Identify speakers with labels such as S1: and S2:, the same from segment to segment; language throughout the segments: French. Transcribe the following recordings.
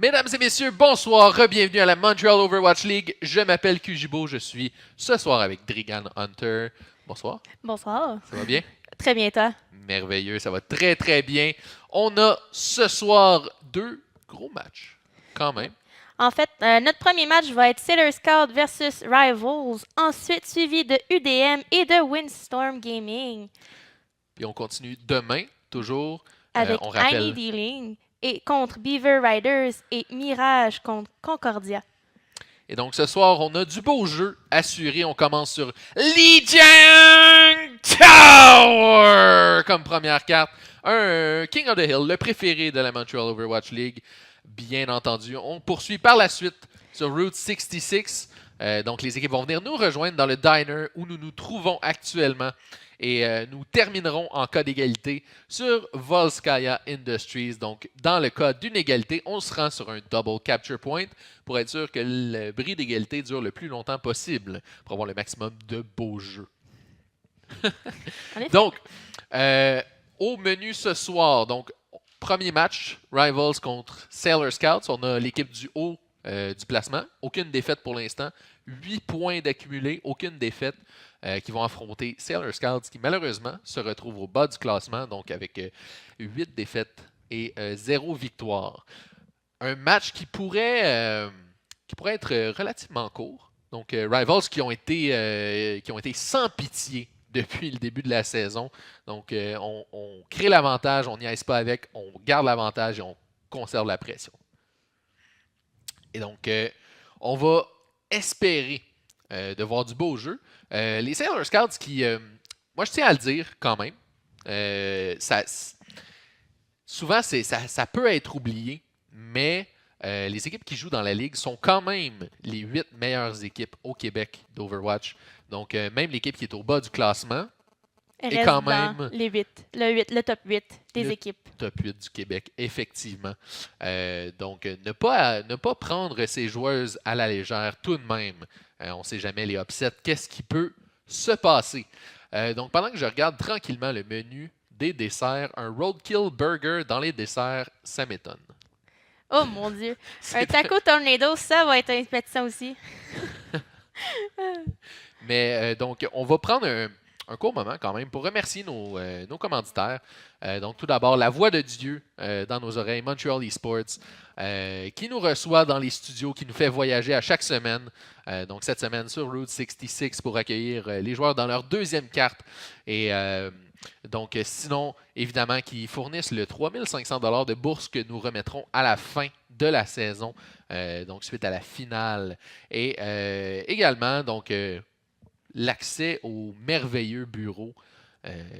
S1: Mesdames et messieurs, bonsoir, bienvenue à la Montreal Overwatch League. Je m'appelle Kujibo, je suis ce soir avec Drigan Hunter. Bonsoir.
S2: Bonsoir.
S1: Ça va bien?
S2: Très bien, toi?
S1: Merveilleux, ça va très très bien. On a ce soir deux gros matchs, quand même.
S2: En fait, notre premier match va être Sailor Scout versus Rivals, ensuite suivi de UDM et de Windstorm Gaming
S1: Puis on continue demain, toujours.
S2: avec
S1: On
S2: I
S1: rappelle.
S2: Need Healing et contre Beaver Riders et Mirage contre Concordia.
S1: Et donc ce soir, on a du beau jeu assuré. On commence sur Legion Tower comme première carte. Un King of the Hill, le préféré de la Montreal Overwatch League. Bien entendu. On poursuit par la suite sur Route 66. Donc les équipes vont venir nous rejoindre dans le diner où nous nous trouvons actuellement. Et nous terminerons en cas d'égalité sur Volskaya Industries. Donc, dans le cas d'une égalité, on se rend sur un double capture point pour être sûr que le bris d'égalité dure le plus longtemps possible pour avoir le maximum de beaux jeux. Donc, au menu ce soir, donc premier match, Rivals contre Sailor Scouts. On a l'équipe du haut du placement. Aucune défaite pour l'instant. 8 points d'accumulés, aucune défaite. Qui vont affronter Sailor Scouts, qui malheureusement se retrouvent au bas du classement, donc avec 8 défaites et 0 victoire. Un match qui pourrait être relativement court. Donc, Rivals qui ont été sans pitié depuis le début de la saison. Donc, on crée l'avantage, on n'y aise pas avec, on garde l'avantage et on conserve la pression. Et donc, on va espérer de voir du beau jeu. Les Sailor Scouts qui, moi je tiens à le dire quand même, souvent ça peut être oublié, mais les équipes qui jouent dans la ligue sont quand même les 8 meilleures équipes au Québec d'Overwatch. Donc même l'équipe qui est au bas du classement
S2: Elle
S1: est
S2: reste
S1: quand
S2: dans
S1: même
S2: le top 8 des équipes.
S1: top 8 du Québec, effectivement. Donc ne pas prendre ces joueuses à la légère tout de même. On ne sait jamais les upsets, qu'est-ce qui peut se passer. Donc pendant que je regarde tranquillement le menu des desserts, un Roadkill Burger dans les desserts, ça m'étonne.
S2: Oh mon Dieu. Un taco tornado, ça va être impétant aussi.
S1: Mais donc, on va prendre un court moment quand même pour remercier nos commanditaires. Donc, tout d'abord, La Voix de Dieu dans nos oreilles, Montreal Esports, qui nous reçoit dans les studios, qui nous fait voyager à chaque semaine. Donc, cette semaine sur Route 66 pour accueillir les joueurs dans leur deuxième carte. Et donc, sinon, évidemment, qui fournissent le 3500 $ de bourse que nous remettrons à la fin de la saison, donc suite à la finale. Et également, donc, l'accès au merveilleux bureau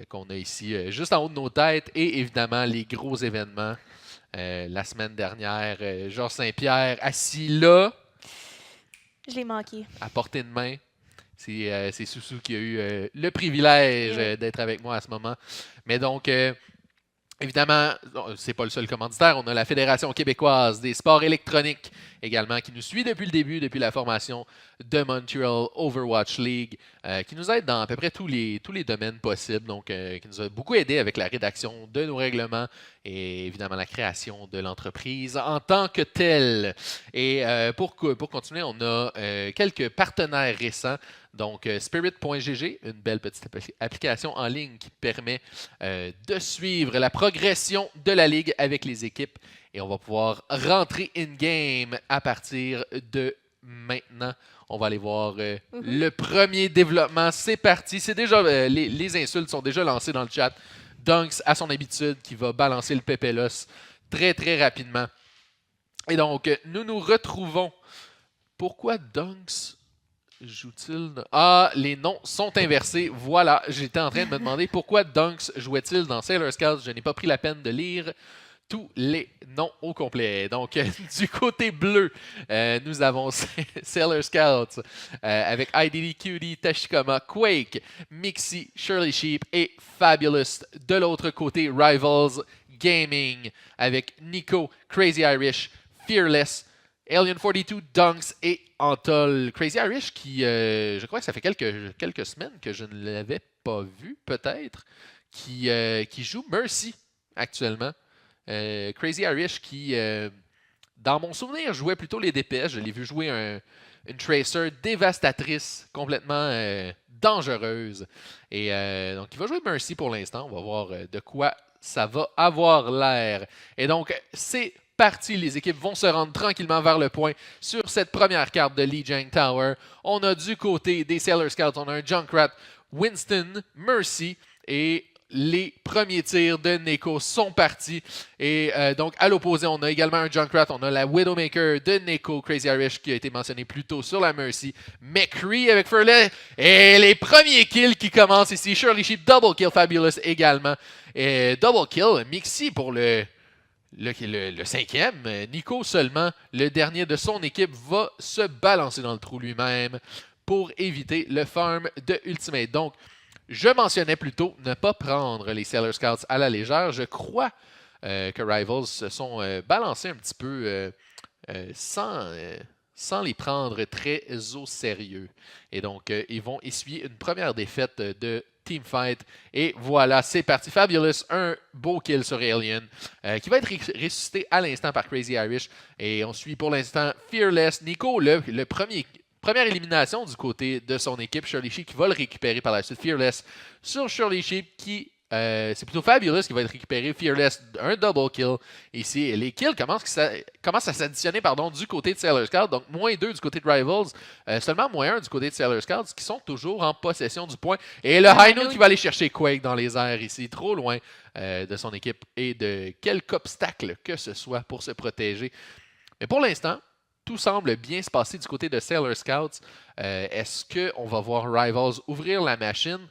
S1: qu'on a ici, juste en haut de nos têtes, et évidemment, les gros événements. La semaine dernière, Georges Saint-Pierre assis là,
S2: Je l'ai manqué.
S1: à portée de main. C'est Soussou qui a eu le privilège d'être avec moi à ce moment. Mais donc, évidemment, c'est pas le seul commanditaire. On a la Fédération québécoise des sports électroniques également qui nous suit depuis le début, depuis la formation de Montreal Overwatch League, qui nous aide dans à peu près tous les domaines possibles. Donc, qui nous a beaucoup aidé avec la rédaction de nos règlements et évidemment la création de l'entreprise en tant que telle. Et pour continuer, on a quelques partenaires récents. Donc, Spirit.gg, une belle petite application en ligne qui permet de suivre la progression de la ligue avec les équipes. Et on va pouvoir rentrer in-game à partir de maintenant. On va aller voir le premier développement. C'est parti. C'est déjà les insultes sont déjà lancées dans le chat. Dunks, à son habitude, qui va balancer le Pépelos très, très rapidement. Et donc, nous nous retrouvons. Pourquoi Dunks joue-t-il? Ah, les noms sont inversés. Voilà, j'étais en train de me demander pourquoi Dunks jouait-il dans Sailor Scouts. Je n'ai pas pris la peine de lire tous les noms au complet. Donc, du côté bleu, nous avons Sailor Scouts avec IDD, QD, Tashikoma, Quake, Mixie, Shirley Sheep et Fabulous. De l'autre côté, Rivals Gaming avec Nico, Crazy Irish, Fearless, Alien 42, Dunks et Antol. Crazy Irish qui, je crois que ça fait quelques semaines que je ne l'avais pas vu, peut-être, qui joue Mercy actuellement. Crazy Irish qui dans mon souvenir, jouait plutôt les DPS. Je l'ai vu jouer une Tracer dévastatrice, complètement dangereuse. Et donc, il va jouer Mercy pour l'instant. On va voir de quoi ça va avoir l'air. Et donc, c'est parti. Les équipes vont se rendre tranquillement vers le point sur cette première carte de Lijiang Tower. On a du côté des Sailor Scouts, on a un Junkrat, Winston, Mercy et les premiers tirs de Neko sont partis. Et donc, à l'opposé, on a également un Junkrat. On a la Widowmaker de Neko, Crazy Irish, qui a été mentionné plus tôt sur la Mercy. McCree avec Furley. Et les premiers kills qui commencent ici. Shirley Sheep, double kill, Fabulous également. Et double kill, Mixi pour le cinquième. Nico seulement, le dernier de son équipe, va se balancer dans le trou lui-même pour éviter le farm de Ultimate. Donc, je mentionnais plutôt ne pas prendre les Sailor Scouts à la légère. Je crois que Rivals se sont balancés un petit peu sans les prendre très au sérieux. Et donc, ils vont essuyer une première défaite de Teamfight. Et voilà, c'est parti. Fabulous, un beau kill sur Alien qui va être ressuscité à l'instant par Crazy Irish. Et on suit pour l'instant Fearless. Nico, le première élimination du côté de son équipe, Shirley Sheep, qui va le récupérer par la suite. Fearless sur Shirley Sheep, qui c'est plutôt Fabulous qui va être récupéré. Fearless, un double kill ici. Les kills commencent à s'additionner du côté de Sailor Scouts. Donc, -2 du côté de Rivals. Seulement -1 du côté de Sailor Scouts qui sont toujours en possession du point. Et le High Noon qui va aller chercher Quake dans les airs ici. Trop loin de son équipe et de quelque obstacle que ce soit pour se protéger. Mais pour l'instant, tout semble bien se passer du côté de Sailor Scouts. Est-ce qu'on va voir Rivals ouvrir la machine?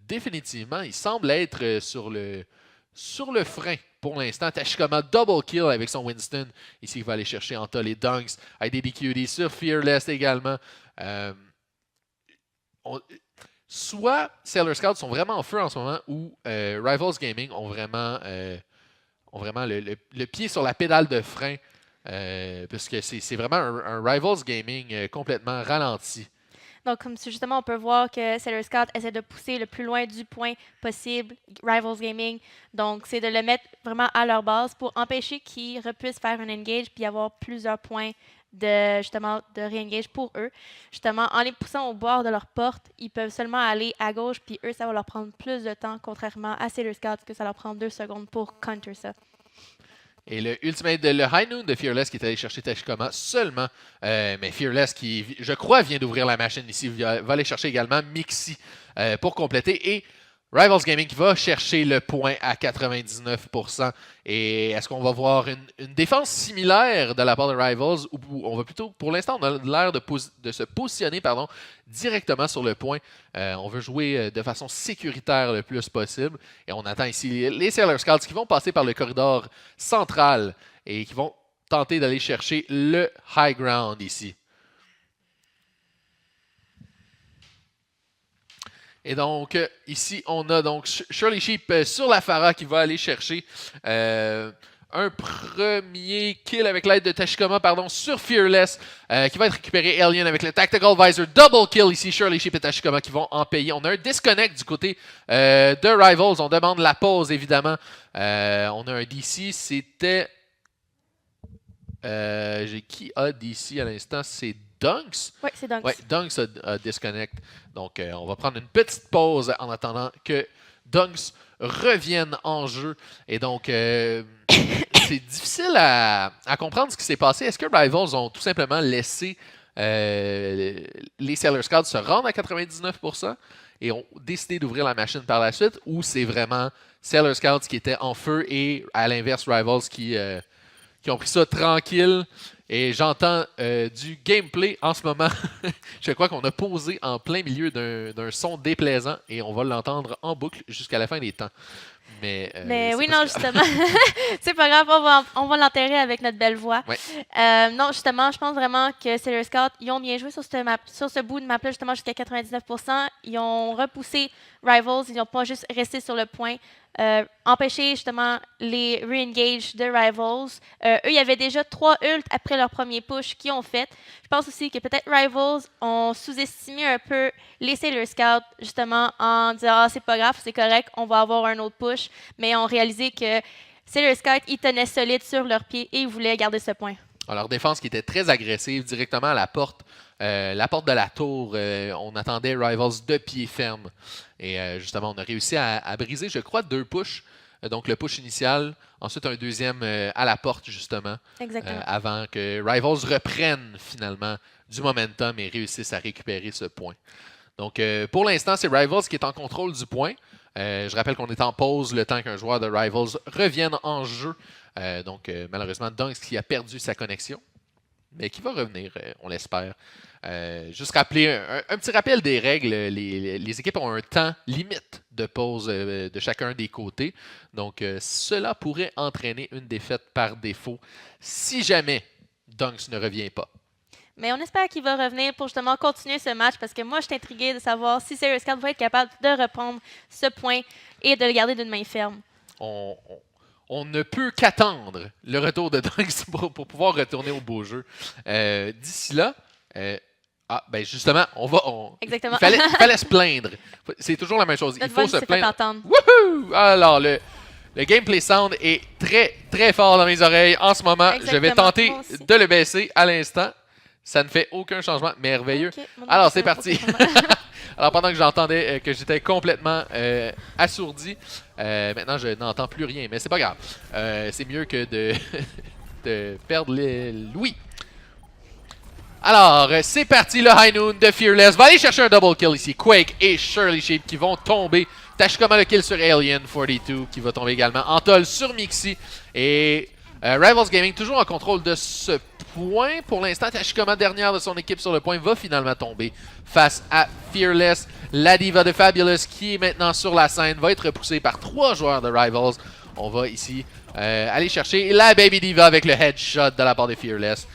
S1: Définitivement, il semble être sur le frein pour l'instant. Tashikoma double kill avec son Winston. Ici, il va aller chercher Anta les Dunks. IDDQD sur Fearless également. Soit Sailor Scouts sont vraiment en feu en ce moment, ou Rivals Gaming ont vraiment le pied sur la pédale de frein. Parce que c'est vraiment un Rivals Gaming complètement ralenti.
S2: Donc, comme justement, on peut voir que Sailor Scout essaie de pousser le plus loin du point possible Rivals Gaming. Donc, c'est de le mettre vraiment à leur base pour empêcher qu'ils puissent faire un engage puis avoir plusieurs points de re-engage pour eux. Justement, en les poussant au bord de leur porte, ils peuvent seulement aller à gauche puis eux, ça va leur prendre plus de temps, contrairement à Sailor Scout, que ça leur prend 2 secondes pour counter ça.
S1: Et le ultimate, le High Noon de Fearless qui est allé chercher Tashikoma seulement. Mais Fearless qui, je crois, vient d'ouvrir la machine ici, va aller chercher également Mixi pour compléter. Et Rivals Gaming qui va chercher le point à 99%. Et est-ce qu'on va voir une défense similaire de la part de Rivals ou on va plutôt, pour l'instant, on a l'air de se positionner directement sur le point. On veut jouer de façon sécuritaire le plus possible. Et on attend ici les Sailor Scouts qui vont passer par le corridor central et qui vont tenter d'aller chercher le high ground ici. Et donc, ici, on a donc Shirley Sheep sur la Pharah qui va aller chercher un premier kill avec l'aide de Tashikoma, sur Fearless, qui va être récupéré Alien avec le Tactical Visor. Double kill ici, Shirley Sheep et Tashikoma qui vont en payer. On a un disconnect du côté de Rivals. On demande la pause, évidemment. On a un DC, c'était... qui a DC à l'instant? C'est Dunks?
S2: Oui, c'est Dunks.
S1: Oui, Dunks a disconnect. Donc, on va prendre une petite pause en attendant que Dunks revienne en jeu. Et donc, c'est difficile à comprendre ce qui s'est passé. Est-ce que Rivals ont tout simplement laissé les Sailor Scouts se rendre à 99% et ont décidé d'ouvrir la machine par la suite? Ou c'est vraiment Sailor Scouts qui étaient en feu et, à l'inverse, Rivals qui ont pris ça tranquille? Et j'entends du gameplay en ce moment. Je crois qu'on a posé en plein milieu d'un son déplaisant et on va l'entendre en boucle jusqu'à la fin des temps.
S2: Mais oui, non, justement. C'est pas grave, on va l'enterrer avec notre belle voix.
S1: Ouais.
S2: Non, justement, je pense vraiment que Sailor Scout, ils ont bien joué sur ce bout de map-là, justement, jusqu'à 99%. Ils ont repoussé Rivals, ils n'ont pas juste resté sur le point. Empêcher justement les re-engage de Rivals. Eux, il y avait déjà 3 ults après leur premier push qu'ils ont fait. Je pense aussi que peut-être Rivals ont sous-estimé un peu les Sailor Scouts, justement, en disant « Ah, c'est pas grave, c'est correct, on va avoir un autre push », mais ont réalisé que Sailor Scout, ils tenaient solide sur leurs pieds et ils voulaient garder ce point.
S1: Alors, défense qui était très agressive, directement à la porte de la tour. On attendait Rivals de pied ferme. Et justement, on a réussi à briser, je crois, 2 pushs. Donc, le push initial, ensuite un deuxième à la porte, justement.
S2: Exactement.
S1: Avant que Rivals reprennent finalement du momentum et réussissent à récupérer ce point. Donc, pour l'instant, c'est Rivals qui est en contrôle du point. Je rappelle qu'on est en pause le temps qu'un joueur de Rivals revienne en jeu. Malheureusement, Dunks qui a perdu sa connexion, mais qui va revenir, on l'espère. Juste rappeler un petit rappel des règles. Les équipes ont un temps limite de pause de chacun des côtés. Donc, cela pourrait entraîner une défaite par défaut si jamais Dunks ne revient pas.
S2: Mais on espère qu'il va revenir pour justement continuer ce match parce que moi, je suis intriguée de savoir si Sailor Scout va être capable de reprendre ce point et de le garder d'une main ferme.
S1: On ne peut qu'attendre le retour de Dunks pour pouvoir retourner au beau jeu. D'ici là, justement,
S2: Exactement.
S1: Il fallait se plaindre. C'est toujours la même chose. Il faut se plaindre. Wouhou! Alors, le gameplay sound est très, très fort dans mes oreilles en ce moment.
S2: Exactement.
S1: Je vais tenter de le baisser à l'instant. Ça ne fait aucun changement. Merveilleux. Okay, alors, c'est parti. Alors, pendant que j'entendais que j'étais complètement assourdi, maintenant, je n'entends plus rien. Mais c'est pas grave. C'est mieux que de perdre l'ouïe. Alors, c'est parti. Le High Noon de Fearless va aller chercher un double kill ici. Quake et Shirley Sheep qui vont tomber. Tashikoma le kill sur Alien 42 qui va tomber également. Antol sur Mixi. Et Rivals Gaming toujours en contrôle de ce point. Pour l'instant, Tashikoma, dernière de son équipe sur le point, va finalement tomber face à Fearless. La diva de Fabulous qui est maintenant sur la scène va être repoussée par 3 joueurs de Rivals. On va ici aller chercher la Baby Diva avec le headshot de la part de Fearless.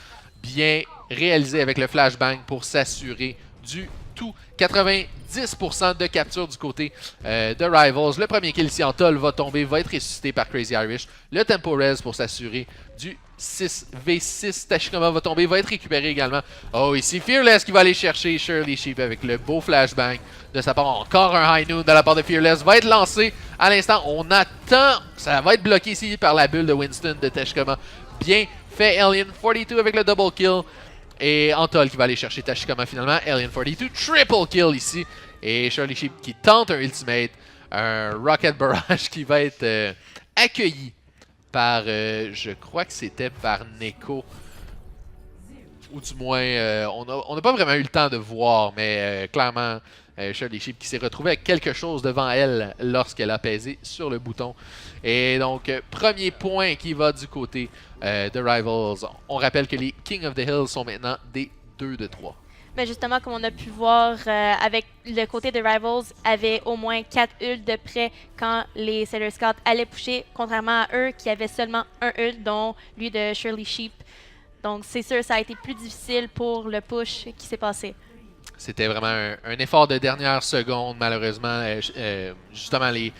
S1: Bien réalisé avec le flashbang pour s'assurer du tout. 90% de capture du côté de Rivals. Le premier kill ici en Toll va tomber, va être ressuscité par Crazy Irish. Le tempo res pour s'assurer du 6v6. Tashikoma va tomber, va être récupéré également. Oh, ici Fearless qui va aller chercher Shirley Sheep avec le beau flashbang de sa part. Encore un high noon de la part de Fearless. Va être lancé à l'instant. On attend. Ça va être bloqué ici par la bulle de Winston de Tashikoma. Bien fait Alien 42 avec le double kill. Et Antol qui va aller chercher Tashikoma finalement. Alien 42, triple kill ici. Et Shirley Sheep qui tente un ultimate. Un Rocket Barrage qui va être accueilli par, je crois que c'était par Neko. Ou du moins, on n'a pas vraiment eu le temps de voir. Mais clairement, Shirley Sheep qui s'est retrouvée avec quelque chose devant elle lorsqu'elle a pesé sur le bouton. Et donc, premier point qui va du côté de Rivals. On rappelle que les King of the Hill sont maintenant des 2 de 3.
S2: Mais justement, comme on a pu voir, avec le côté de Rivals, avait au moins 4 ults de près quand les Sailor Scouts allaient pusher, contrairement à eux qui avaient seulement un ult, dont lui de Shirley Sheep. Donc, c'est sûr, ça a été plus difficile pour le push qui s'est passé.
S1: C'était vraiment un effort de dernière seconde, malheureusement. Justement, les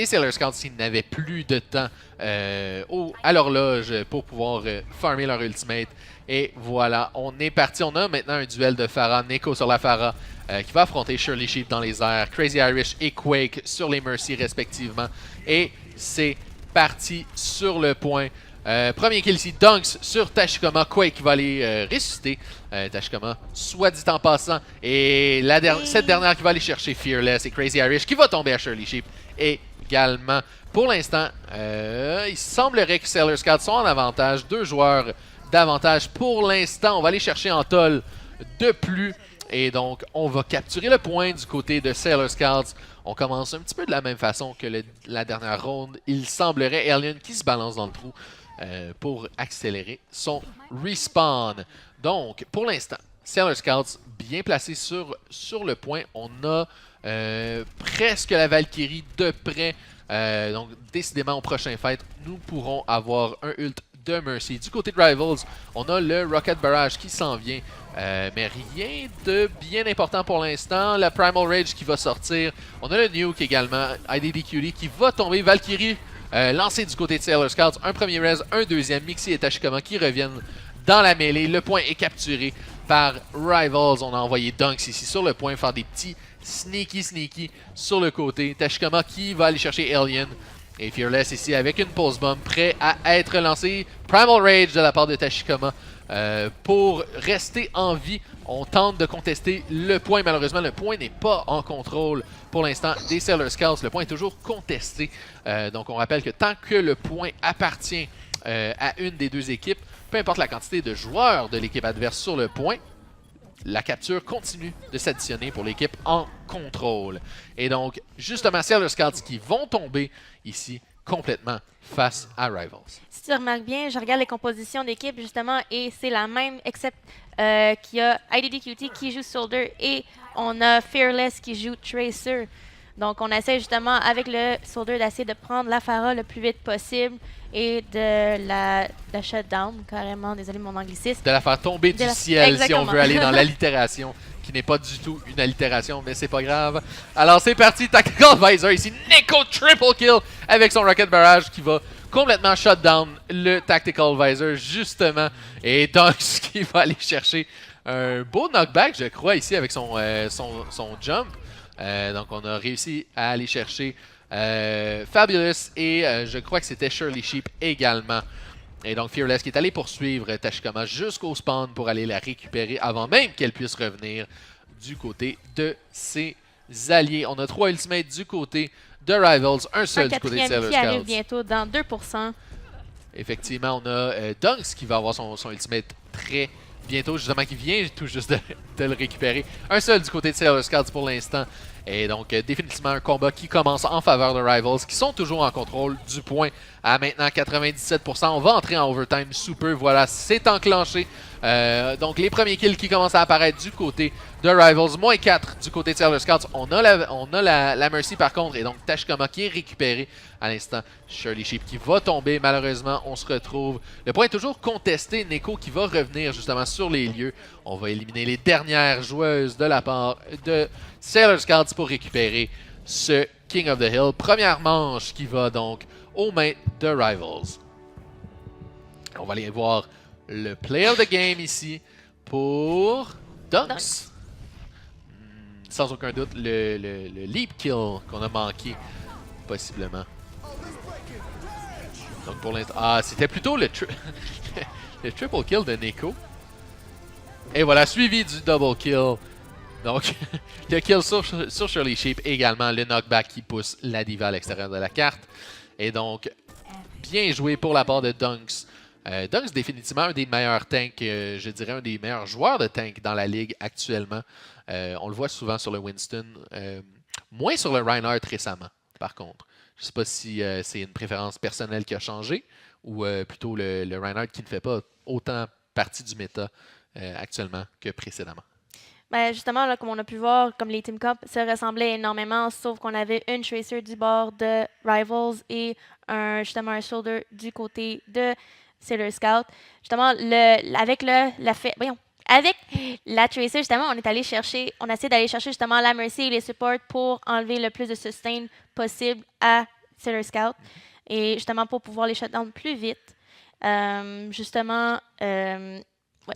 S1: Sailor Scouts, ils n'avaient plus de temps à l'horloge pour pouvoir farmer leur ultimate. Et voilà, on est parti. On a maintenant un duel de Pharah, Neko sur la Pharah, qui va affronter Shirley Sheep dans les airs, Crazy Irish et Quake sur les Mercy respectivement. Et c'est parti sur le point. Premier kill ici, Dunks sur Tashikoma. Quake qui va aller ressusciter Tashikoma, soit dit en passant. Et cette dernière qui va aller chercher Fearless et Crazy Irish qui va tomber à Shirley Sheep également. Pour l'instant, il semblerait que Sailor Scouts sont en avantage. 2 joueurs d'avantage pour l'instant. On va aller chercher Antol de plus. Et donc, on va capturer le point du côté de Sailor Scouts. On commence un petit peu de la même façon que la dernière ronde. Il semblerait Alien qui se balance dans le trou pour accélérer son respawn. Donc, pour l'instant, Sailor Scouts bien placé sur le point. On a presque la Valkyrie de près. Donc, décidément, au prochain fight, nous pourrons avoir un ult de Mercy. Du côté de Rivals, on a le Rocket Barrage qui s'en vient. Mais rien de bien important pour l'instant. La Primal Rage qui va sortir. On a le Nuke également. IDDQD qui va tomber. Valkyrie lancé du côté de Sailor Scouts. Un premier res, un deuxième. Mixi et Tashikoma qui reviennent dans la mêlée. Le point est capturé par Rivals. On a envoyé Dunks ici sur le point faire des petits sneaky sur le côté. Tashikoma qui va aller chercher Alien. Et Fearless ici avec une pulse bomb prêt à être lancé. Primal Rage de la part de Tashikoma pour rester en vie. On tente de contester le point. Malheureusement, le point n'est pas en contrôle pour l'instant des Sailor Scouts. Le point est toujours contesté. Donc on rappelle que tant que le point appartient à une des deux équipes, peu importe la quantité de joueurs de l'équipe adverse sur le point, la capture continue de s'additionner pour l'équipe en contrôle. Et donc, justement, Sailor Scouts qui vont tomber ici complètement face à Rivals.
S2: Si tu remarques bien, je regarde les compositions d'équipe justement et c'est la même, except qu'il y a IDDQT qui joue Soldier et on a Fearless qui joue Tracer. Donc on essaie justement avec le Soldier d'essayer de prendre la Pharah le plus vite possible et de la shutdown, carrément, désolé mon anglicisme.
S1: De la faire tomber du ciel.
S2: Exactement.
S1: Si on veut aller dans l'allitération, qui n'est pas du tout une allitération, mais c'est pas grave. Alors c'est parti, Tactical Visor ici, Neko triple kill avec son Rocket Barrage qui va complètement shut down le Tactical Visor justement. Et Dunks qui va aller chercher un beau knockback, je crois, ici avec son jump. Donc on a réussi à aller chercher Fabulous et je crois que c'était Shirley Sheep également. Et donc Fearless qui est allé poursuivre Tashikoma jusqu'au spawn pour aller la récupérer avant même qu'elle puisse revenir du côté de ses alliés. On a 3 ultimates du côté de Rivals, un seul du côté de Sailor
S2: Scouts. Qui arrive
S1: Scouts.
S2: bientôt dans 2%.
S1: Effectivement, on a Dunks qui va avoir son ultimate très bientôt, justement, qui vient tout juste de le récupérer. Un seul du côté de Sailor Scouts pour l'instant. Et donc, définitivement un combat qui commence en faveur de Rivals, qui sont toujours en contrôle du point à maintenant 97%. On va entrer en overtime sous peu. Voilà, c'est enclenché. Donc, les premiers kills qui commencent à apparaître du côté de Rivals. Moins 4 du côté de Sailor Scouts. On a la Mercy par contre. Et donc, Tashikoma qui est récupéré à l'instant. Shirley Sheep qui va tomber. Malheureusement, on se retrouve. Le point est toujours contesté. Neko qui va revenir justement sur les lieux. On va éliminer les dernières joueuses de la part de Sailor Scouts pour récupérer ce King of the Hill. Première manche qui va donc aux mains de Rivals. On va aller voir le play of the game ici pour Dunks. Sans aucun doute, le leap kill qu'on a manqué, possiblement. Donc pour l'instant... Ah, c'était plutôt le triple kill de Neko. Et voilà, suivi du double kill. Donc, le kill sur Shirley Sheep, également le knockback qui pousse la diva à l'extérieur de la carte. Et donc, bien joué pour la part de Dunks. Dunks, définitivement un des meilleurs tanks, je dirais un des meilleurs joueurs de tank dans la ligue actuellement. On le voit souvent sur le Winston, moins sur le Reinhardt récemment, par contre. Je ne sais pas si c'est une préférence personnelle qui a changé ou plutôt le Reinhardt qui ne fait pas autant partie du méta actuellement que précédemment.
S2: Ben justement, là, comme on a pu voir, comme les Team Cup se ressemblaient énormément, sauf qu'on avait une Tracer du bord de Rivals et justement un Shoulder du côté de Sailor Scout. Justement, avec la Tracer, justement, on a essayé d'aller chercher justement la Mercy et les supports pour enlever le plus de sustain possible à Sailor Scout et justement pour pouvoir les shutdown plus vite. Ouais.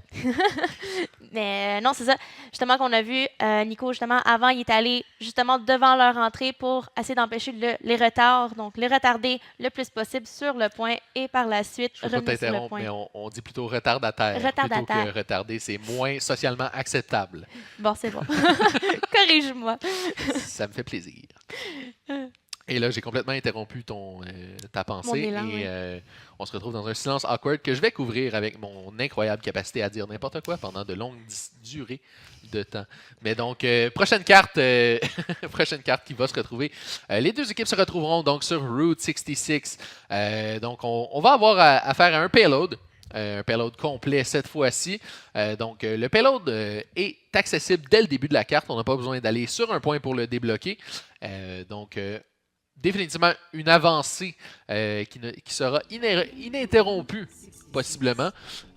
S2: Mais non, c'est ça. Justement qu'on a vu, Nico, justement, avant, il est allé justement devant leur entrée pour essayer d'empêcher les retards, donc les retarder le plus possible sur le point et par la suite revenir sur le point.
S1: Mais on dit plutôt retardataire plutôt que retarder. C'est moins socialement acceptable.
S2: Bon, c'est bon. Corrige-moi.
S1: Ça me fait plaisir. Et là, j'ai complètement interrompu ta pensée et on se retrouve dans un silence awkward que je vais couvrir avec mon incroyable capacité à dire n'importe quoi pendant de longues durées de temps. Mais donc, prochaine carte prochaine carte qui va se retrouver. Les deux équipes se retrouveront donc sur Route 66. Donc, on va avoir à faire un payload. Un payload complet cette fois-ci. Donc, le payload est accessible dès le début de la carte. On n'a pas besoin d'aller sur un point pour le débloquer. Donc, définitivement une avancée qui sera ininterrompue, possiblement.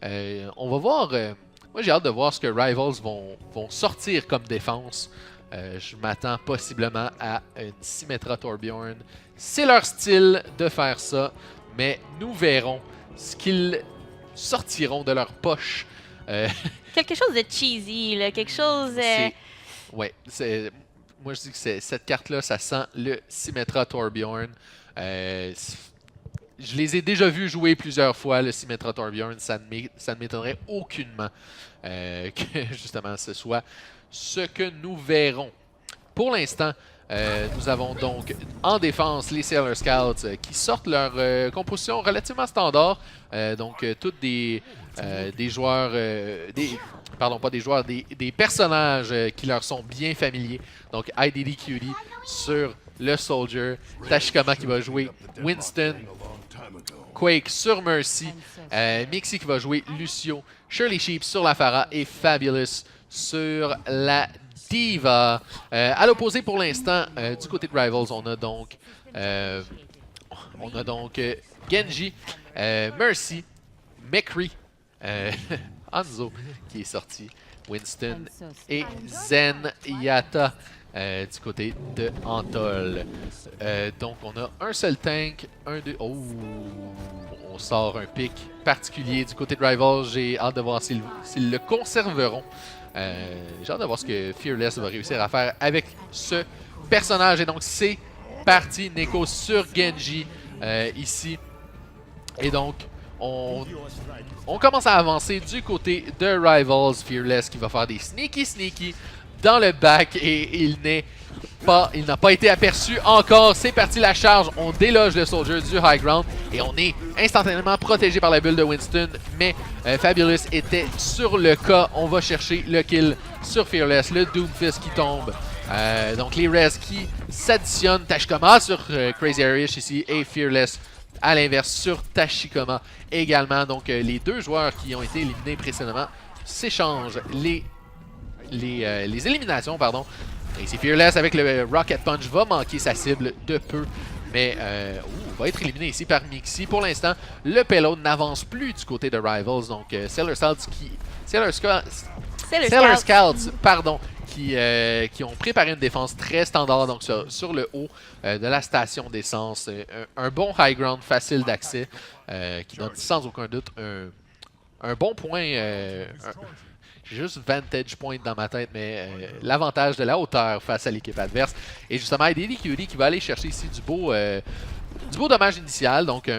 S1: On va voir... moi, j'ai hâte de voir ce que Rivals vont sortir comme défense. Je m'attends possiblement à une Symmetra Torbjorn. C'est leur style de faire ça, mais nous verrons ce qu'ils sortiront de leur poche.
S2: Quelque chose de cheesy, là, quelque chose...
S1: Ouais, moi je dis que cette carte-là, ça sent le Symmetra Torbjorn. Je les ai déjà vus jouer plusieurs fois, le Symmetra Torbjorn. Ça ne m'étonnerait aucunement que justement ce soit ce que nous verrons. Pour l'instant, nous avons donc en défense les Sailor Scouts qui sortent leur composition relativement standard. Toutes des joueurs, pardon, pas des joueurs, des personnages qui leur sont bien familiers. Donc IDD Cutie sur le Soldier, Tashikoma qui va jouer Winston, Quake sur Mercy, Mixie qui va jouer Lucio, Shirley Sheep sur la Pharah et Fabulous sur la Diva. À l'opposé pour l'instant, du côté de Rivals, on a donc Genji, Mercy, McCree, Hanzo qui est sorti, Winston et Zenyatta du côté de Antol. Donc on a un seul tank, on sort un pic particulier du côté de Rivals. J'ai hâte de voir s'ils le conserveront. J'ai hâte de voir ce que Fearless va réussir à faire avec ce personnage. Et donc c'est parti, Neko sur Genji ici. Et donc on commence à avancer du côté de Rivals. Fearless qui va faire des sneaky dans le back et il n'a pas été aperçu encore. C'est parti la charge, on déloge le soldier du high ground et on est instantanément protégé par la bulle de Winston, mais Fabulous était sur le cas. On va chercher le kill sur Fearless, le Doomfist qui tombe. Donc les res qui s'additionnent, Tashikoma sur Crazy Irish ici et Fearless à l'inverse sur Tashikoma également. Donc les deux joueurs qui ont été éliminés précédemment s'échangent les éliminations, pardon. Et c'est Fearless avec le Rocket Punch va manquer sa cible de peu, mais va être éliminé ici par Mixie. Pour l'instant, le payload n'avance plus du côté de Rivals, donc Sailor Scouts, pardon, qui ont préparé une défense très standard donc sur le haut de la station d'essence. Un bon high ground facile d'accès qui donne sans aucun doute un bon point. J'ai juste vantage point dans ma tête, mais l'avantage de la hauteur face à l'équipe adverse. Et justement, IDD Cutie qui va aller chercher ici du beau dommage initial, donc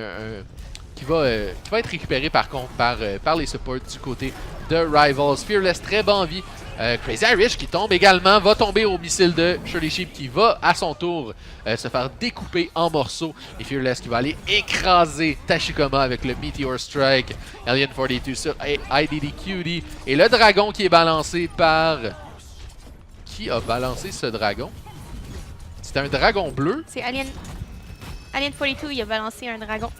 S1: qui va être récupéré par contre par les supports du côté de Rivals. Fearless très bon en vie. Crazy Irish qui tombe également, va tomber au missile de Shirley Sheep qui va à son tour se faire découper en morceaux. Et Fearless qui va aller écraser Tashikoma avec le Meteor Strike. Alien 42 sur IDD Cutie. Et le dragon qui est balancé par... Qui a balancé ce dragon? C'était un dragon bleu.
S2: C'est Alien 42, il a balancé un dragon.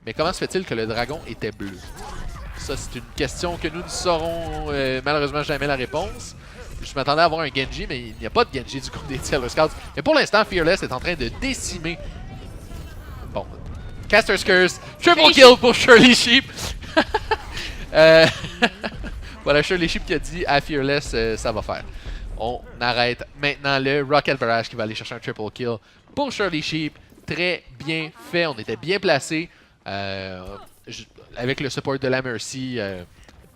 S1: Mais comment se fait-il que le dragon était bleu? Ça, c'est une question que nous ne saurons malheureusement jamais la réponse. Je m'attendais à avoir un Genji, mais il n'y a pas de Genji du côté des Sailor Scouts. Mais pour l'instant, Fearless est en train de décimer. Bon, Caster's Curse, triple kill pour Shirley Sheep. Voilà, Shirley Sheep qui a dit à Fearless, ça va faire. On arrête maintenant le Rocket Barrage qui va aller chercher un triple kill pour Shirley Sheep. Très bien fait, on était bien placés. Avec le support de la Mercy,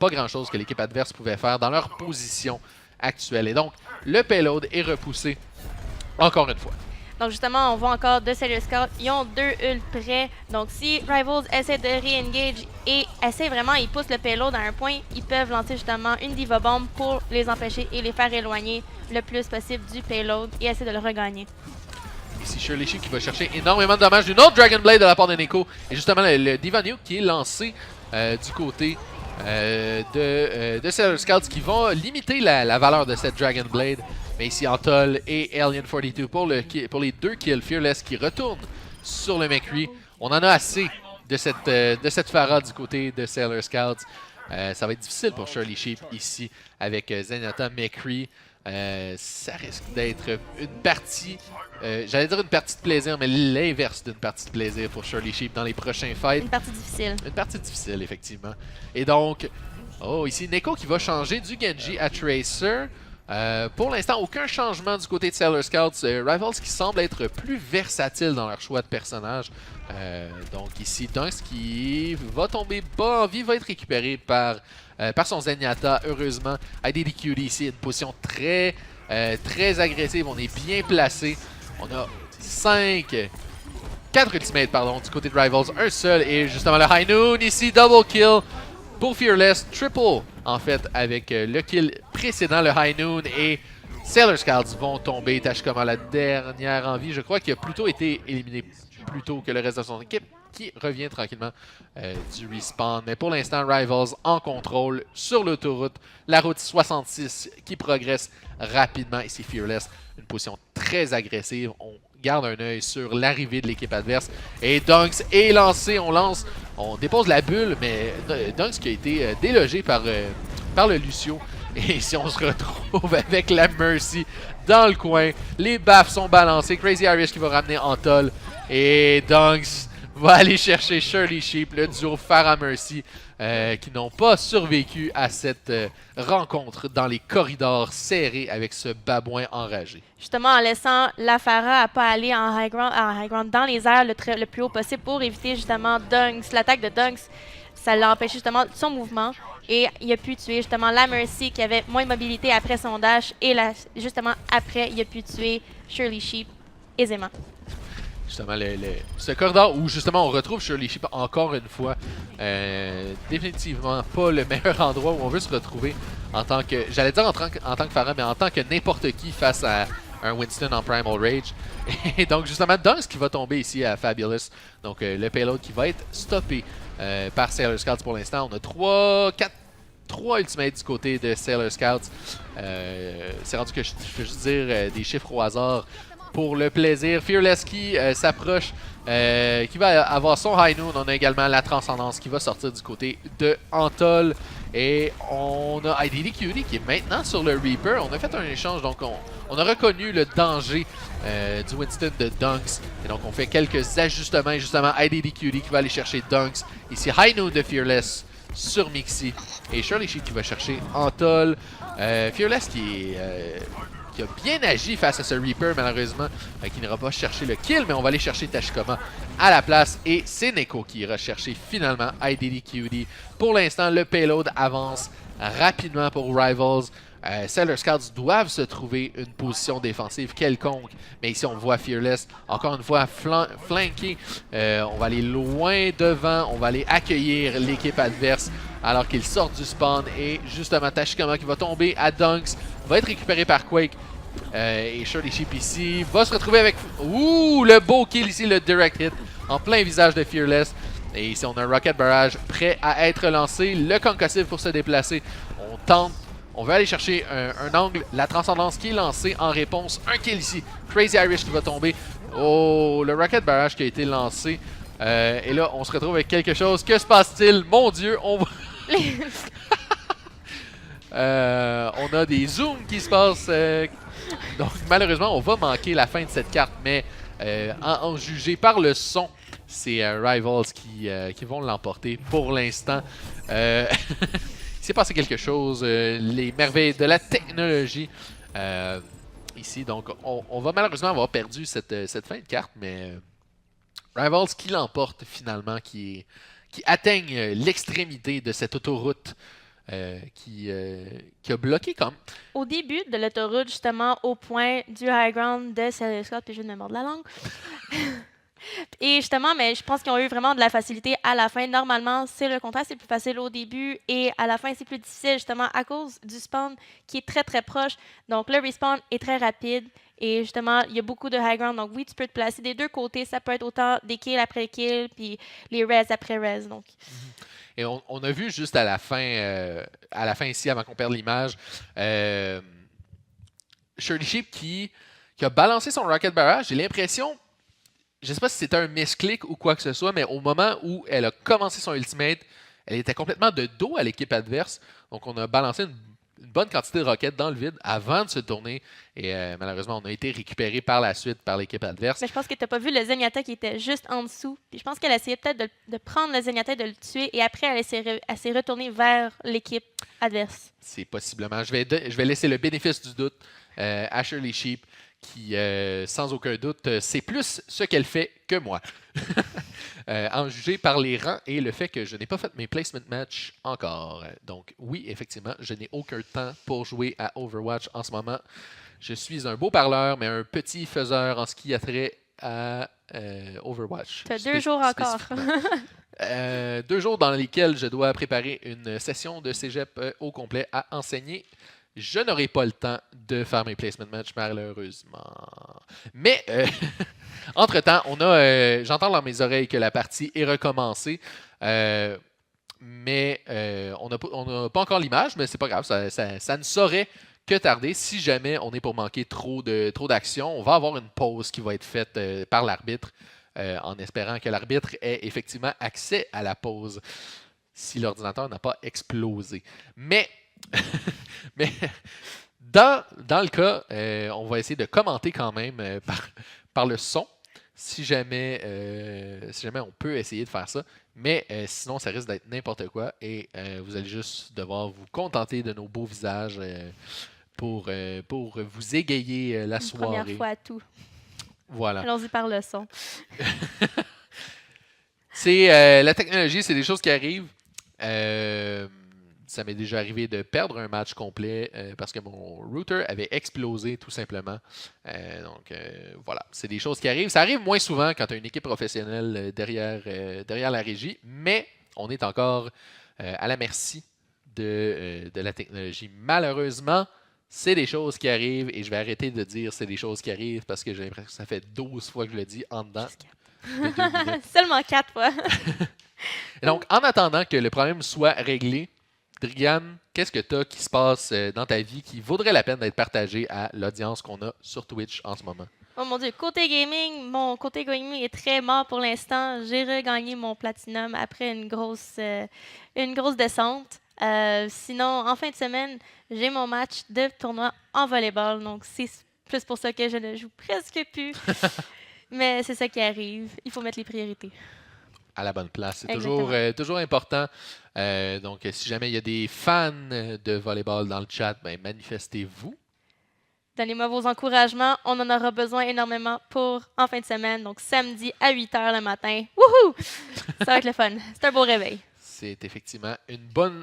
S1: pas grand-chose que l'équipe adverse pouvait faire dans leur position actuelle. Et donc, le payload est repoussé encore une fois.
S2: Donc justement, on voit encore deux Sailor Scouts. Ils ont deux ult prêts. Donc si Rivals essaie de re-engage et ils poussent le payload à un point, ils peuvent lancer justement une Diva Bomb pour les empêcher et les faire éloigner le plus possible du payload et essayer de le regagner.
S1: Ici Shirley Sheep qui va chercher énormément de dommages d'une autre Dragon Blade de la part de Neko. Et justement le Diva Nuke qui est lancé du côté de Sailor Scouts qui va limiter la valeur de cette Dragon Blade. Mais ici Antol et Alien 42 pour les deux kills. Fearless qui retourne sur le McCree. On en a assez de cette Pharah du côté de Sailor Scouts. Ça va être difficile pour Shirley Sheep ici avec Zenyatta, McCree. Ça risque d'être une partie, j'allais dire une partie de plaisir, mais l'inverse d'une partie de plaisir pour Shirley Sheep dans les prochains fights.
S2: Une partie difficile. Une
S1: partie difficile, effectivement. Et donc, ici Neko qui va changer du Genji à Tracer. Pour l'instant, aucun changement du côté de Sailor Scouts. Rivals qui semble être plus versatile dans leur choix de personnage. Donc ici, Dunks qui va tomber bas en vie, va être récupéré par son Zenyatta, heureusement. IDD Cutie ici, une position très agressive. On est bien placé. On a 5 4 ultimates, pardon, du côté de Rivals. Un seul, et justement le High Noon ici, double kill pour Fearless. Triple, en fait, avec le kill précédent, le High Noon, et Sailor Scouts vont tomber. Tashikoma, la dernière envie, je crois qu'il a plutôt été éliminé plus tôt que le reste de son équipe, qui revient tranquillement du respawn. Mais pour l'instant, Rivals en contrôle sur l'autoroute. La route 66 qui progresse rapidement. Ici, Fearless, une position très agressive. On garde un œil sur l'arrivée de l'équipe adverse. Et Dunks est lancé. On dépose la bulle, mais Dunks qui a été délogé par le Lucio. Et ici, on se retrouve avec la Mercy dans le coin. Les baffes sont balancés. Crazy Irish qui va ramener Antol. Et Dunks va aller chercher Shirley Sheep, le duo Farah Mercy, qui n'ont pas survécu à cette rencontre dans les corridors serrés avec ce babouin enragé.
S2: Justement, en laissant la Farah à pas aller en high ground dans les airs le plus haut possible pour éviter justement Dunks, l'attaque de Dunks. Ça l'a empêché justement son mouvement et il a pu tuer justement la Mercy qui avait moins de mobilité après son dash et justement après il a pu tuer Shirley Sheep aisément.
S1: Justement, ce corridor où justement on retrouve Shirley Sheep encore une fois. Définitivement pas le meilleur endroit où on veut se retrouver en tant que, j'allais dire en tant que Farah, mais en tant que n'importe qui face à un Winston en Primal Rage. Et donc justement, Dunks qui va tomber ici à Fabulous. Donc le payload qui va être stoppé par Sailor Scouts pour l'instant. On a 3 ultimates du côté de Sailor Scouts. C'est rendu que je vais juste dire des chiffres au hasard pour le plaisir. Fearless qui s'approche, qui va avoir son High Noon. On a également la Transcendance qui va sortir du côté de Antol. Et on a IDD Cutie qui est maintenant sur le Reaper. On a fait un échange, donc on a reconnu le danger du Winston de Dunks. Et donc on fait quelques ajustements. Et justement, IDD Cutie qui va aller chercher Dunks. Ici, High Noon de Fearless sur Mixi. Et Shirley Sheep qui va chercher Antol. Fearless qui a bien agi face à ce Reaper, malheureusement, qui n'ira pas chercher le kill, mais on va aller chercher Tashikoma à la place. Et c'est Neko qui ira chercher finalement IDD Cutie. Pour l'instant, le payload avance rapidement pour Rivals. Sailor Scouts doivent se trouver une position défensive quelconque. Mais ici, on voit Fearless, encore une fois, flanqué. On va aller loin devant. On va aller accueillir l'équipe adverse alors qu'ils sortent du spawn. Et justement, Tashikoma qui va tomber à Dunks va être récupéré par Quake. Et Shirley Sheep ici va se retrouver avec... Ouh, le beau kill ici, le direct hit en plein visage de Fearless. Et ici, on a un Rocket Barrage prêt à être lancé. Le concussive pour se déplacer. On tente. On veut aller chercher un angle. La Transcendance qui est lancée en réponse. Un kill ici. Crazy Irish qui va tomber. Oh, le Rocket Barrage qui a été lancé. Et là, on se retrouve avec quelque chose. Que se passe-t-il? Mon Dieu, on va... on a des zooms qui se passent. Donc, malheureusement, on va manquer la fin de cette carte. Mais en juger par le son, c'est Rivals qui vont l'emporter pour l'instant. Il s'est passé quelque chose. Les merveilles de la technologie. Ici, donc, on va malheureusement avoir perdu cette fin de carte. Mais Rivals qui l'emporte finalement, qui atteigne l'extrémité de cette autoroute. Qui a bloqué comme.
S2: Au début de l'autoroute, justement, au point du high ground de Sailor Scouts, puis je viens de me mordre la langue. Et justement, mais je pense qu'ils ont eu vraiment de la facilité à la fin. Normalement, c'est le contraire, c'est plus facile au début et à la fin, c'est plus difficile, justement, à cause du spawn qui est très, très proche. Donc, le respawn est très rapide. Et justement, il y a beaucoup de high ground. Donc, oui, tu peux te placer des deux côtés. Ça peut être autant des kills après kills, puis les res après res. Donc.
S1: Et on a vu juste à la fin ici, avant qu'on perde l'image, Shirley Sheep qui a balancé son Rocket Barrage. J'ai l'impression, je ne sais pas si c'était un misclick ou quoi que ce soit, mais au moment où elle a commencé son ultimate, elle était complètement de dos à l'équipe adverse. Donc on a balancé une bonne quantité de roquettes dans le vide avant de se tourner. Et malheureusement, on a été récupéré par la suite par l'équipe adverse.
S2: Mais je pense que tu n'as pas vu le Zenyatta qui était juste en dessous. Puis je pense qu'elle essayait peut-être de prendre le Zenyatta, de le tuer, et après, elle s'est retournée vers l'équipe adverse.
S1: C'est possiblement. Je vais laisser le bénéfice du doute à Shirley Sheep, qui, sans aucun doute, sait plus ce qu'elle fait que moi. En juger par les rangs et le fait que je n'ai pas fait mes placement match encore. Donc oui, effectivement, je n'ai aucun temps pour jouer à Overwatch en ce moment. Je suis un beau parleur, mais un petit faiseur en ce qui a trait à Overwatch.
S2: Tu as 2 jours encore.
S1: 2 jours dans lesquels je dois préparer une session de cégep au complet à enseigner. Je n'aurai pas le temps de faire mes placement match, malheureusement. Mais, entre-temps, j'entends dans mes oreilles que la partie est recommencée. Mais on n'a pas encore l'image, mais c'est pas grave. Ça ne saurait que tarder. Si jamais on est pour manquer trop d'action, on va avoir une pause qui va être faite par l'arbitre, en espérant que l'arbitre ait effectivement accès à la pause si l'ordinateur n'a pas explosé. Mais dans le cas, on va essayer de commenter quand même par le son, si jamais on peut essayer de faire ça. Mais sinon, ça risque d'être n'importe quoi et vous allez juste devoir vous contenter de nos beaux visages pour vous égayer la soirée.
S2: Première fois à tout.
S1: Voilà.
S2: Allons-y par le son.
S1: C'est la technologie, c'est des choses qui arrivent. Ça m'est déjà arrivé de perdre un match complet parce que mon router avait explosé tout simplement. Donc voilà, c'est des choses qui arrivent. Ça arrive moins souvent quand tu as une équipe professionnelle derrière la régie, mais on est encore à la merci de la technologie. Malheureusement, c'est des choses qui arrivent et je vais arrêter de dire c'est des choses qui arrivent parce que j'ai l'impression que ça fait 12 fois que je le dis en dedans de 2 minutes.
S2: Seulement 4 fois.
S1: Et donc, en attendant que le problème soit réglé, Drigan, qu'est-ce que tu as qui se passe dans ta vie qui vaudrait la peine d'être partagé à l'audience qu'on a sur Twitch en ce moment?
S2: Oh mon Dieu, mon côté gaming est très mort pour l'instant. J'ai regagné mon platinum après une grosse descente. Sinon, en fin de semaine, j'ai mon match de tournoi en volleyball. Donc, c'est plus pour ça que je ne joue presque plus. Mais c'est ça qui arrive. Il faut mettre les priorités.
S1: À la bonne place. C'est toujours important. Donc, si jamais il y a des fans de volleyball dans le chat, ben, manifestez-vous.
S2: Donnez-moi vos encouragements. On en aura besoin énormément pour en fin de semaine. Donc, samedi à 8h le matin. Wouhou! Ça va être le fun. C'est un beau réveil.
S1: C'est effectivement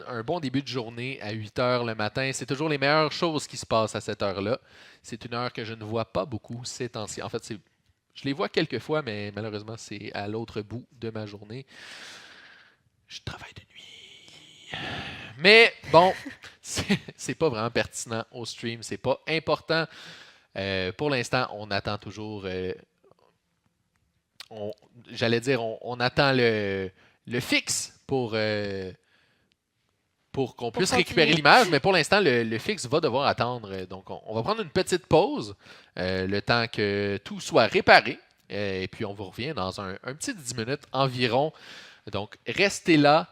S1: un bon début de journée à 8h le matin. C'est toujours les meilleures choses qui se passent à cette heure-là. C'est une heure que je ne vois pas beaucoup ces temps-ci. En fait, je les vois quelques fois, mais malheureusement, c'est à l'autre bout de ma journée. Je travaille de nuit. Mais bon, c'est pas vraiment pertinent au stream. C'est pas important. Pour l'instant, on attend toujours... on attend le fixe pour qu'on puisse récupérer l'image, mais pour l'instant, le fixe va devoir attendre. Donc, on va prendre une petite pause, le temps que tout soit réparé, et puis on vous revient dans un petit 10 minutes environ. Donc, restez là,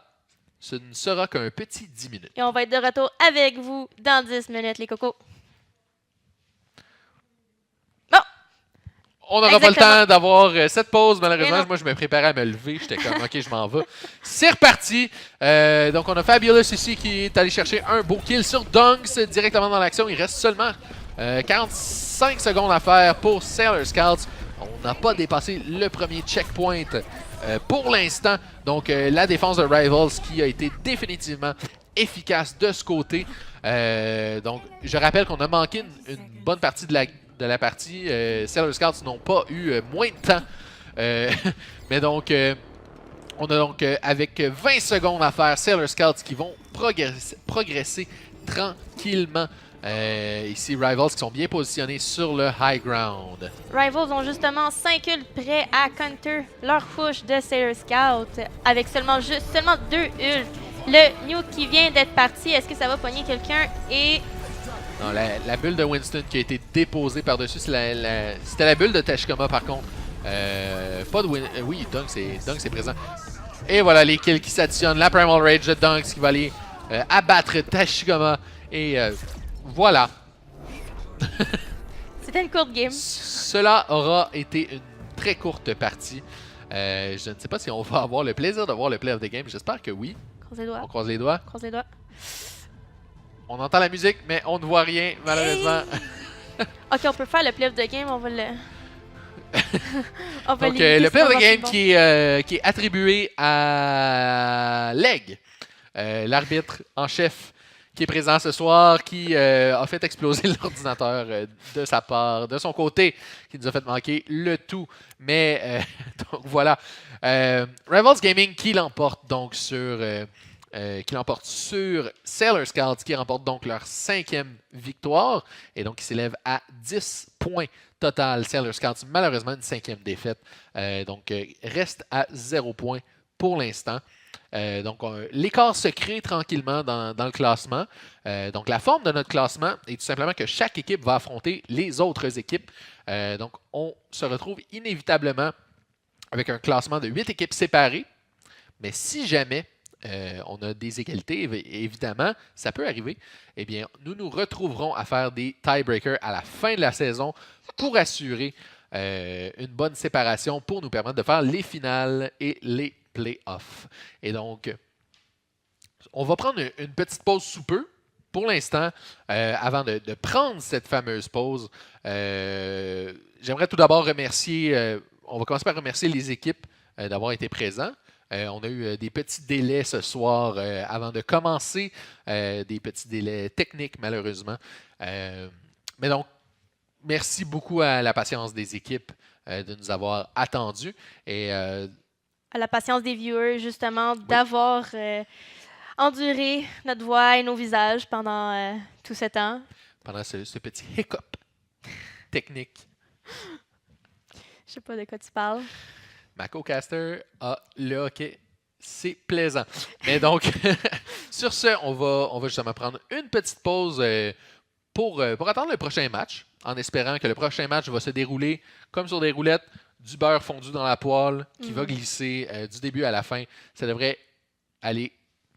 S1: ce ne sera qu'un petit 10 minutes.
S2: Et on va être de retour avec vous dans 10 minutes, les cocos.
S1: On n'aura pas le temps d'avoir cette pause, malheureusement. Moi, je me préparais à me lever. J'étais comme, OK, je m'en vais. C'est reparti. Donc, on a Fabulous ici qui est allé chercher un beau kill sur Dunks directement dans l'action. Il reste seulement 45 secondes à faire pour Sailor Scouts. On n'a pas dépassé le premier checkpoint pour l'instant. Donc, la défense de Rivals qui a été définitivement efficace de ce côté. Donc, je rappelle qu'on a manqué une bonne partie de la partie. Sailor Scouts n'ont pas eu moins de temps. Mais donc, on a donc avec 20 secondes à faire, Sailor Scouts qui vont progresser tranquillement. Ici, Rivals qui sont bien positionnés sur le high ground.
S2: Rivals ont justement 5 ults prêts à counter leur push de Sailor Scout avec seulement 2 ults. Le nuke qui vient d'être parti, est-ce que ça va pogner quelqu'un? Et...
S1: Non, la bulle de Winston qui a été déposée par-dessus, c'était la bulle de Tashikoma par contre. Pas de oui, Dunk c'est présent. Et voilà les kills qui s'additionnent. La Primal Rage de Dunk qui va aller abattre Tashikoma. Et voilà.
S2: C'était une courte game.
S1: Cela aura été une très courte partie. Je ne sais pas si on va avoir le plaisir de voir le play of the game. J'espère que oui.
S2: Croise les doigts.
S1: On croise les doigts.
S2: Croise les doigts.
S1: On entend la musique, mais on ne voit rien, malheureusement.
S2: Hey! Ok, on peut faire le play of the game. On va le...
S1: Donc, le play of the game qui est attribué à Leg, l'arbitre en chef, qui est présent ce soir, qui a fait exploser l'ordinateur de sa part, de son côté, qui nous a fait manquer le tout. Mais donc voilà. Rivals Gaming qui l'emporte donc sur Sailor Scouts, qui remporte donc leur 5e victoire et donc qui s'élève à 10 points total. Sailor Scouts, malheureusement, une 5e défaite. Donc reste à 0 points pour l'instant. Donc, l'écart se crée tranquillement dans le classement. Donc, la forme de notre classement est tout simplement que chaque équipe va affronter les autres équipes. Donc, on se retrouve inévitablement avec un classement de 8 équipes séparées. Mais si jamais on a des égalités, évidemment, ça peut arriver, eh bien, nous nous retrouverons à faire des tiebreakers à la fin de la saison pour assurer une bonne séparation pour nous permettre de faire les finales et les playoffs. Et donc, on va prendre une petite pause sous peu. Pour l'instant, avant de prendre cette fameuse pause, j'aimerais tout d'abord remercier, on va commencer par remercier les équipes d'avoir été présents. On a eu des petits délais ce soir avant de commencer, des petits délais techniques malheureusement. Mais donc, merci beaucoup à la patience des équipes de nous avoir attendus. Et
S2: À la patience des viewers, justement, d'avoir enduré notre voix et nos visages pendant tout ce temps.
S1: Pendant ce petit hiccup technique.
S2: Je sais pas de quoi tu parles.
S1: Ma co-caster a le hockey. C'est plaisant. Mais donc, sur ce, on va justement prendre une petite pause pour attendre le prochain match, en espérant que le prochain match va se dérouler comme sur des roulettes, du beurre fondu dans la poêle qui va glisser du début à la fin. Ça devrait aller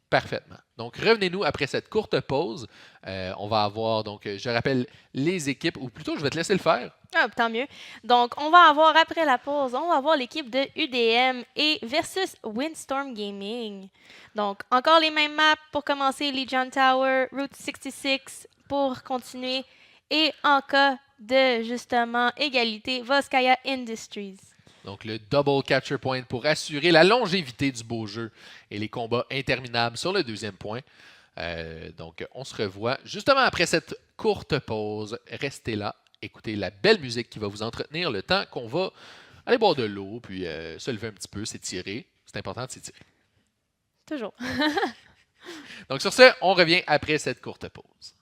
S1: parfaitement. Donc, revenez-nous après cette courte pause. On va avoir, donc, je rappelle les équipes, ou plutôt, je vais te laisser le faire.
S2: Ah, tant mieux. Donc, on va avoir, après la pause, on va avoir l'équipe de UDM et versus Windstorm Gaming. Donc, encore les mêmes maps pour commencer, Legion Tower, Route 66 pour continuer. Et en cas de, justement, égalité, Voskaya Industries.
S1: Donc, le double capture point pour assurer la longévité du beau jeu et les combats interminables sur le 2e point. Donc, on se revoit justement après cette courte pause. Restez là, écoutez la belle musique qui va vous entretenir le temps qu'on va aller boire de l'eau, puis se lever un petit peu, s'étirer. C'est important de s'étirer.
S2: Toujours.
S1: Donc, sur ce, on revient après cette courte pause.